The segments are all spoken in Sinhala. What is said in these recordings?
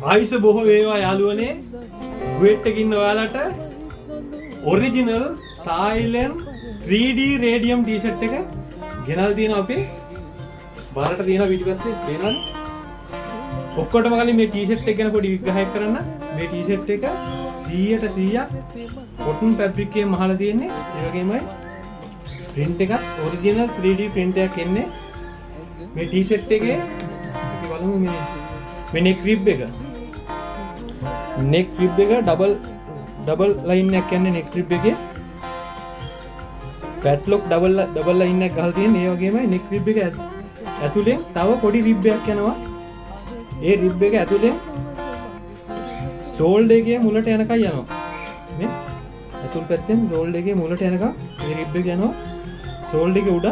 ආයිස බොහෝ වේවා යාළුවනේ ඩුවෙට් එකකින් ඉන්න ඔයාලට ඔරිජිනල් තායිලන්ඩ් 3D රේඩියම් ටී-ෂර්ට් එක ගෙනල්ලා තියෙනවා අපේ බාරට තියෙනවා පිටිපස්සේ පේනවනේ ඔක්කොටම කලින් මේ ටී-ෂර්ට් එක ගැන පොඩි විග්‍රහයක් කරන්න මේ ටී-ෂර්ට් එක 100% කොටන් ෆැබ්‍රික් එකෙන් මහලා තියෙන්නේ ඒ වගේමයි print එකත් ඔරිජිනල් 3D print එකක් එන්නේ මේ ටී-ෂර්ට් එකේ අපි බලමු මේ neck rib එක ඩබල් ලයින් එකක් යන්නේ neck rib එකේ padlock ඩබල් ලයින් එකක් ගහලා තියෙන්නේ ඒ වගේමයි neck rib එක ඇතුලෙන් තව පොඩි rib එකක් යනවා ඒ rib එක ඇතුලෙන් shoulder එකේ මුලට යනකම් යනවා මේ අතුල් පැත්තෙන් shoulder එකේ මුලට යනකම් මේ rib එක යනවා shoulder එකේ උඩ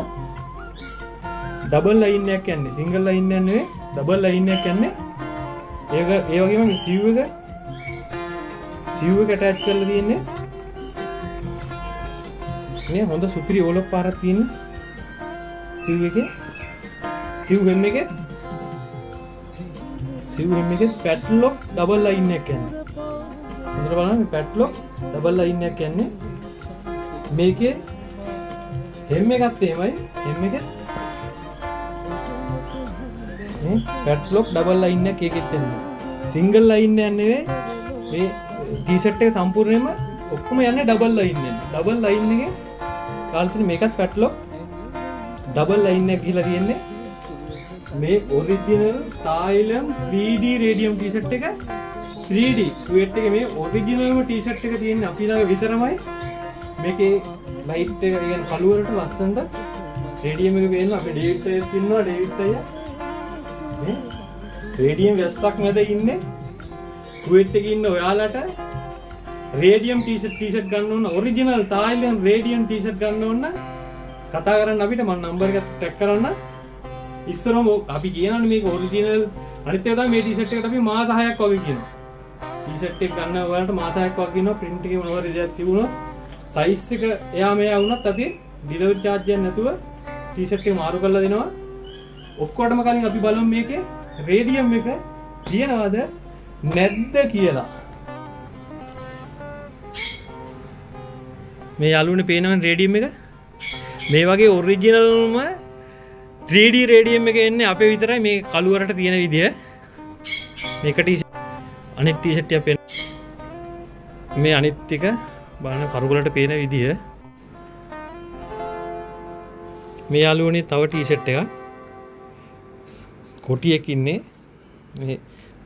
ඩබල් ලයින් එකක් යන්නේ සිංගල් ලයින් එකක් නෙවෙයි ඩබල් ලයින් එකක් යන්නේ ඒක ඒ වගේම මේ සිව් එක ඇටච් කරලා තියෙන්නේ මේ හොඳ සුපිරි ඕලොප් පාරක් තියෙන්නේ සිව් hem එකේ padlock ඩබල් ලයින් එකක් යන්නේ හොඳට බලන්න මේ padlock ඩබල් ලයින් එකක් යන්නේ මේකේ hem එකත් එහෙමයි hem එකේ padlock ඩබල් ලයින් එකක් ඒකෙත් එන්නේ සිංගල් ලයින් එකක් නෙවෙයි මේ ටී-ෂර්ට් එක සම්පූර්ණයෙන්ම ඔක්කොම යන්නේ ඩබල් ලයින් එකෙන් ඩබල් ලයින් එකේ කාල්සින මේකත් padlock ඩබල් ලයින් එකක් ගිහලා තියෙන්නේ මේ ඔරිජිනල් තායිලන්ඩ් 3D රේඩියම් ටී-ෂර්ට් එක 3D ඩුවෙට් එකේ මේ ඔරිජිනල්ම ටී-ෂර්ට් එක තියෙන්නේ අපි ළඟ විතරමයි මේකේ ලයිට් එක කියන්නේ කළු වලට ලස්සනට රේඩියම් එක පේනවා අපේ ඩේවිඩ් අයියත් ඉන්නවා ඩේවිඩ් අයියා මේ රේඩියම් වැස්සක් මැද ඉන්නේ ඩුවෙට් එකේ ඉන්න ඔයාලට රේඩියම් ටී-ෂර්ට් ගන්න ඕන ඔරිජිනල් තායිලන්ඩ් රේඩියම් ටී-ෂර්ට් ගන්න ඕන කතා කරන්න අපිට මම නම්බර් එක ටැග් කරන්න ඉස්සරම අපි කියනවානේ මේක ඔරිජිනල් අනිත් එක තමයි මේ ටී-ෂර්ට් එකට අපි මාස 6ක් වගේ කියනවා ටී-ෂර්ට් එක ගන්න ඔයාලට මාස 6ක් වගේ කියනවා print එකේ මොනවා රිසර්ච් තිබුණොත් size එක එයා මෙයා වුණත් අපි delivery charge එකක් නැතුව ටී-ෂර්ට් එක මාරු කරලා දෙනවා ඔක්කොටම කලින් අපි බලමු මේකේ රේඩියම් එක තියෙනවද නැද්ද කියලා මේ යාළුවනේ පේනවනේ රේඩියම් එක මේ වගේ ඔරිජිනල්ම 3D රේඩියම් එක එන්නේ අපේ විතරයි මේ කළුවරට තියෙන විදිය මේක ටී-ෂර්ට් අනිත් ටී-ෂර්ට් එක පේන මේ අනිත් එක බලන්න කරුගලට පේන විදිය මේ යාළුවනේ තව ටී-ෂර්ට් එකක් කොටියක් ඉන්නේ මේ